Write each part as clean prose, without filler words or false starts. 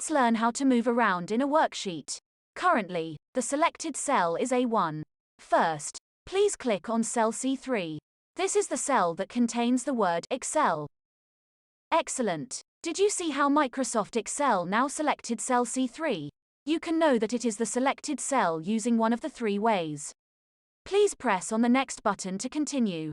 Let's learn how to move around in a worksheet. Currently, the selected cell is A1. First, please click on cell C3. This is the cell that contains the word Excel. Excellent. Did you see how Microsoft Excel now selected cell C3? You can know that it is the selected cell using one of the three ways. Please press on the next button to continue.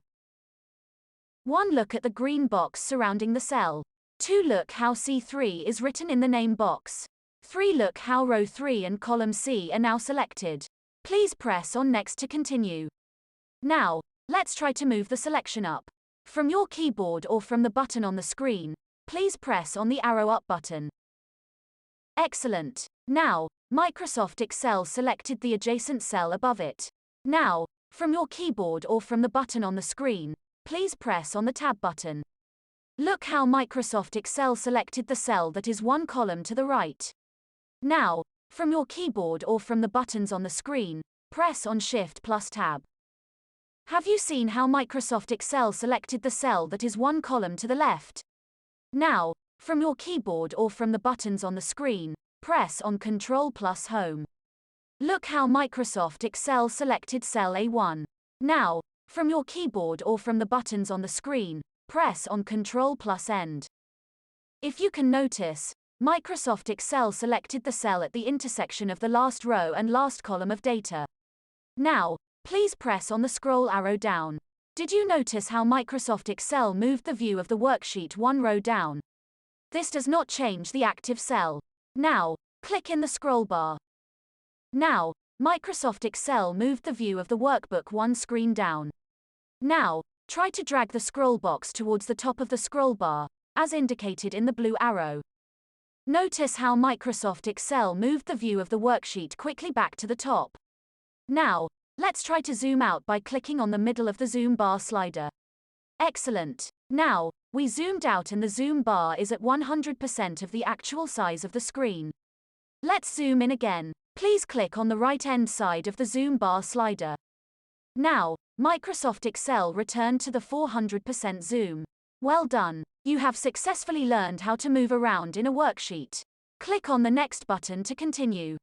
1. Look at the green box surrounding the cell. 2. Look how C3 is written in the name box. 3. Look how row 3 and column C are now selected. Please press on next to continue. Now, let's try to move the selection up. From your keyboard or from the button on the screen, please press on the arrow up button. Excellent. Now, Microsoft Excel selected the adjacent cell above it. Now, from your keyboard or from the button on the screen, please press on the tab button. Look how Microsoft Excel selected the cell that is one column to the right. Now, from your keyboard or from the buttons on the screen, press on Shift plus Tab. Have you seen how Microsoft Excel selected the cell that is one column to the left? Now, from your keyboard or from the buttons on the screen, press on Control plus Home. Look how Microsoft Excel selected cell A1. Now, from your keyboard or from the buttons on the screen, press on Control plus End. If you can notice, Microsoft Excel selected the cell at the intersection of the last row and last column of data. Now, please press on the scroll arrow down. Did you notice how Microsoft Excel moved the view of the worksheet one row down? This does not change the active cell. Now, click in the scroll bar. Now, Microsoft Excel moved the view of the workbook one screen down. Now, try to drag the scroll box towards the top of the scroll bar, as indicated in the blue arrow. Notice how Microsoft Excel moved the view of the worksheet quickly back to the top. Now, let's try to zoom out by clicking on the middle of the zoom bar slider. Excellent. Now, we zoomed out and the zoom bar is at 100% of the actual size of the screen. Let's zoom in again. Please click on the right-hand side of the zoom bar slider. Now, Microsoft Excel returned to the 400% zoom. Well done. You have successfully learned how to move around in a worksheet. Click on the next button to continue.